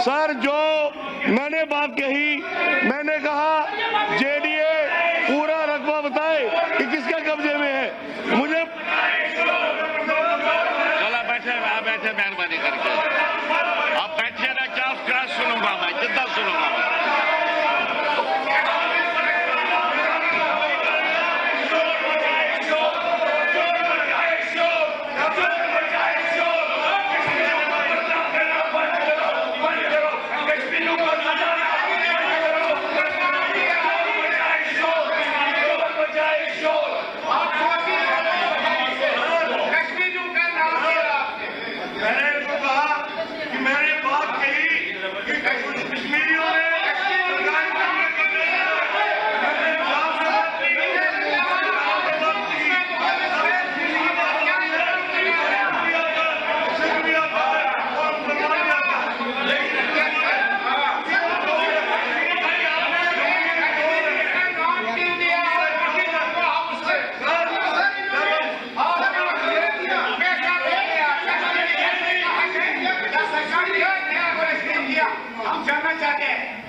Sir, जो मैंने बात कही, मैंने कहा जेडीए पूरा रकबा बताए कि किसका कब्जे में है। मुझे चला बैठे मेहरबानी करके आप बैठिए ना, क्या सुनूंगा मैं, जितना सुनूंगा मैं।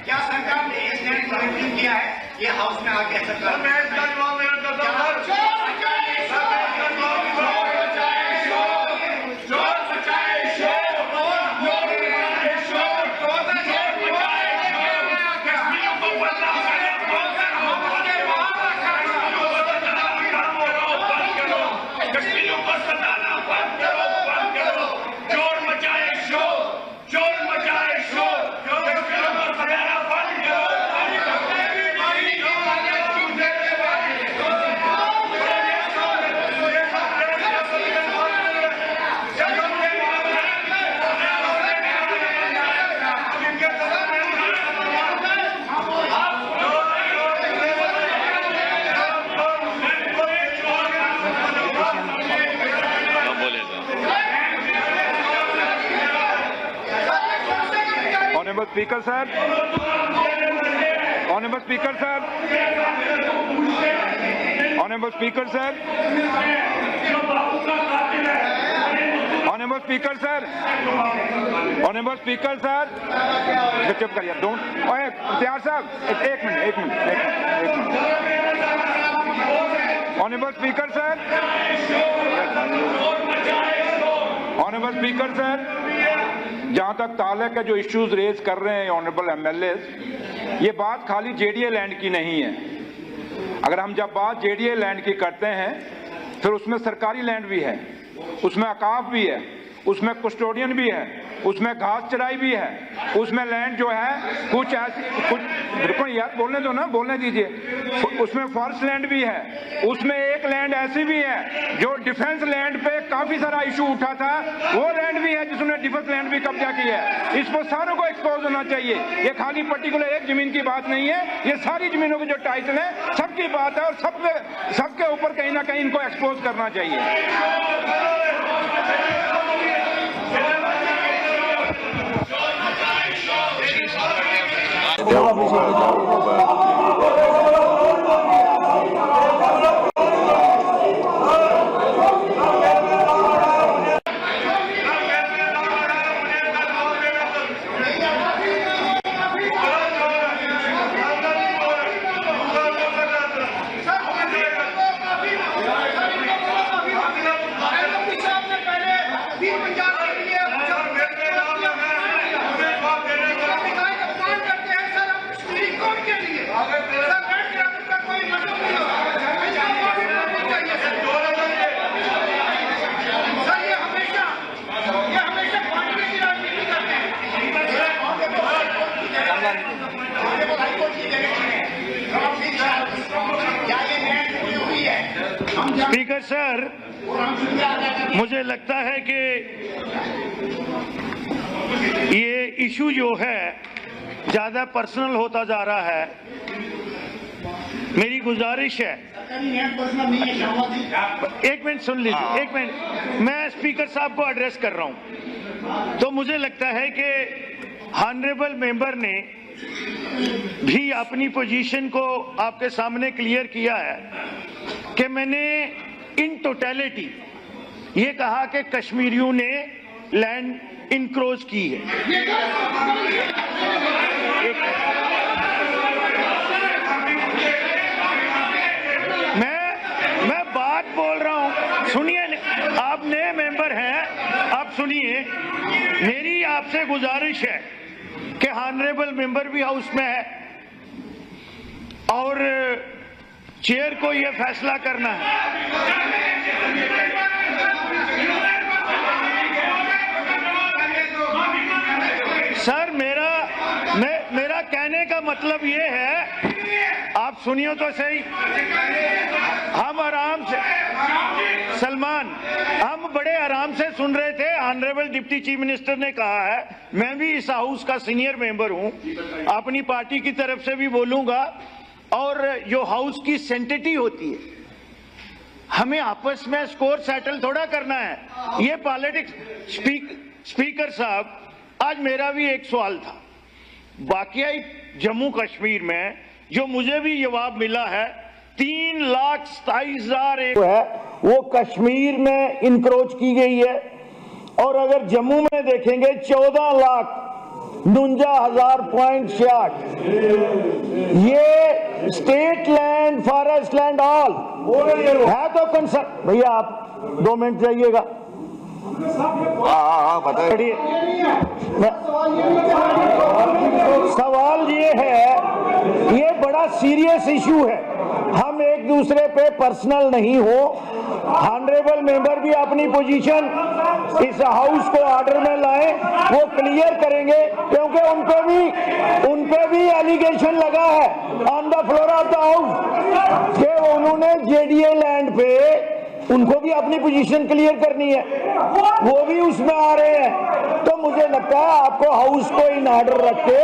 क्या सरकार ने इस निर्णय किया है, ये हाउस में आके सरकार मैं इसका जवाब मेरा करता हूं। Honorable Speaker, sir. Honorable Speaker, sir. Honorable Speaker, sir. Honorable Speaker, sir. Honorable Speaker, sir. चुप करिए, don't. ओए, प्यार साहब, एक minute. Honorable Speaker, sir. Honorable Speaker, sir. जहां तक ताल्लुक है जो इश्यूज रेज कर रहे हैं ऑनरेबल एमएलए, ये बात खाली जेडीए लैंड की नहीं है। अगर हम जब बात जेडीए लैंड की करते हैं, फिर उसमें सरकारी लैंड भी है, उसमें अकाफ भी है, उसमें कस्टोडियन भी है, उसमें घास चराई भी है, उसमें लैंड जो है कुछ ऐसी, कुछ बिल्कुल यार बोलने दो ना, बोलने दीजिए, उसमें फॉरेस्ट लैंड भी है, उसमें एक लैंड ऐसी भी है जो डिफेंस लैंड पे काफी सारा इशू उठा था, वो लैंड भी है जिसने डिफेंस लैंड भी कब्जा किया है। इस पर सारों को एक्सपोज होना चाहिए। ये खाली पर्टिकुलर एक जमीन की बात नहीं है, ये सारी जमीनों की जो टाइटल है सबकी बात है, और सबके ऊपर कहीं ना कहीं इनको एक्सपोज करना चाहिए। स्पीकर सर, मुझे लगता है कि ये इशू जो है ज्यादा पर्सनल होता जा रहा है। मेरी गुजारिश है, एक मिनट सुन लीजिए, एक मिनट, मैं स्पीकर साहब को एड्रेस कर रहा हूं। तो मुझे लगता है कि ऑनरेबल मेंबर ने भी अपनी पोजीशन को आपके सामने क्लियर किया है कि मैंने इन टोटलिटी ये कहा कि कश्मीरियों ने लैंड इनक्रोच की है। मैं बात बोल रहा हूं, सुनिए, आप नए मेंबर हैं, आप सुनिए, मेरी आपसे गुजारिश है कि ऑनरेबल मेंबर भी हाउस में है और चेयर को यह फैसला करना है। सर, मेरा कहने का मतलब ये है, आप सुनिए तो सही, हम आराम से, सलमान, हम बड़े आराम से सुन रहे थे। ऑनरेबल डिप्टी चीफ मिनिस्टर ने कहा है, मैं भी इस हाउस का सीनियर मेंबर हूं, अपनी पार्टी की तरफ से भी बोलूंगा, और जो हाउस की सेंटिटी होती है, हमें आपस में स्कोर सेटल थोड़ा करना है, ये पॉलिटिक्स। स्पीकर साहब, आज मेरा भी एक सवाल था, वाकई जम्मू कश्मीर में जो मुझे भी जवाब मिला है, 3,27,000 है वो कश्मीर में इनक्रोच की गई है, और अगर जम्मू में देखेंगे 14,49,000.68। ये state land, forest land all है तो कंसर्न। भैया आप 2 मिनट जाइएगा। बताइए, सवाल ये है, ये बड़ा सीरियस इशू है, हम एक दूसरे पे पर्सनल नहीं हो। ऑनरेबल मेंबर भी अपनी पोजीशन इस हाउस को ऑर्डर में लाएं, वो क्लियर करेंगे, क्योंकि उनपे भी एलिगेशन लगा है on the floor of the house कि उन्होंने जेडीए लैंड पे उनको भी अपनी पोजीशन क्लियर करनी है, वो भी उसमें आ रहे हैं। तो मुझे लगता है आपको हाउस को इन ऑर्डर रख के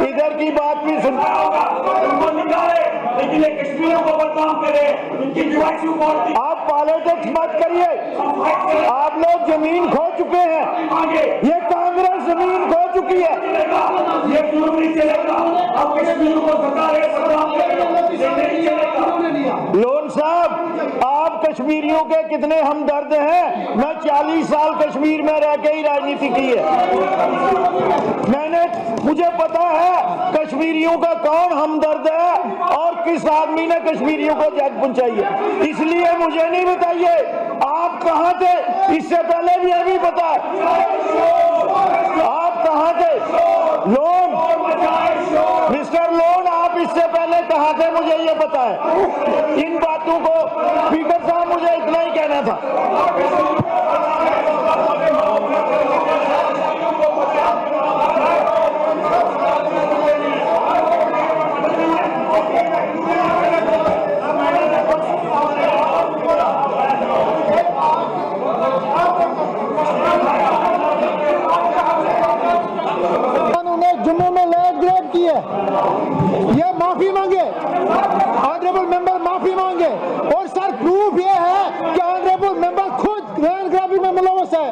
इधर की बात भी सुन, लेकिन कश्मीरियों को बदनाम करें, आप पॉलिटिक्स मत करिए। आप लोग जमीन खो चुके हैं, ये कांग्रेस जमीन खो चुकी है, ये क्यों नहीं चलेगा? अब कश्मीर को लोन साहब, आप कश्मीरियों के कितने हमदर्द हैं? मैं 40 साल कश्मीर में रह के ही राजनीति की है, मुझे पता है कश्मीरियों का कौन हमदर्द है और किस आदमी ने कश्मीरियों को जग पहुंचाई है। इसलिए मुझे नहीं बताइए आप कहां थे, इससे पहले भी अभी पता है आप कहां थे। लोन, मिस्टर लोन, आप इससे पहले कहां थे, मुझे ये पता है। इन बातों को स्पीकर साहब, मुझे इतना ही कहना था। जम्मू में लैंड ग्रैब की है, ये माफी मांगे, ऑनरेबल मेंबर माफी मांगे। और सर, प्रूफ ये है कि ऑनरेबल मेंबर खुद लैंड ग्रैबिंग में मुलव्वस है,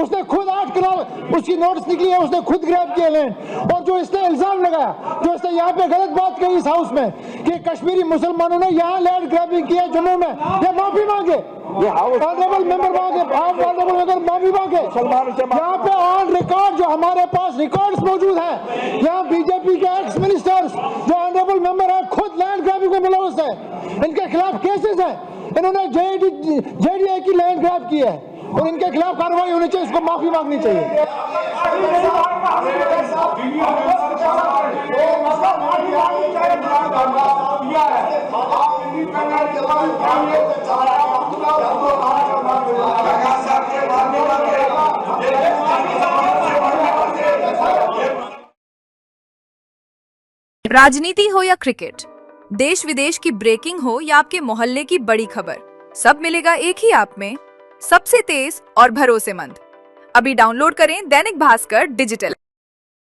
उसने खुद 8 कनाल उसकी नोटिस निकली है, उसने खुद ग्रैब किए लैंड। और जो इसने इल्जाम लगाया, जो इसने यहाँ पे गलत बात कही इस हाउस में कि कश्मीरी मुसलमानों ने यहाँ लैंड ग्रैबिंग की है जम्मू में, ये माफी मांगे, ऑनरेबल मेंबर मांगे, ऑनरेबल मेंबर माफी मांगे। यहाँ पे ऑन रिकॉर्ड जो हमारे पास रिकॉर्ड्स मौजूद हैं, यहाँ बीजेपी के एक्स मिनिस्टर्स जो ऑनरेबल मेंबर है खुद लैंड ग्रैबिंग में मुलव्वस है, इनके खिलाफ केसेस हैं, इन्होंने जेडीए की लैंड ग्रैब की है और इनके खिलाफ कार्रवाई होनी चाहिए, इसको माफी मांगनी चाहिए। राजनीति हो या क्रिकेट, देश विदेश की ब्रेकिंग हो या आपके मोहल्ले की बड़ी खबर, सब मिलेगा एक ही ऐप में, सबसे तेज और भरोसेमंद। अभी डाउनलोड करें दैनिक भास्कर डिजिटल।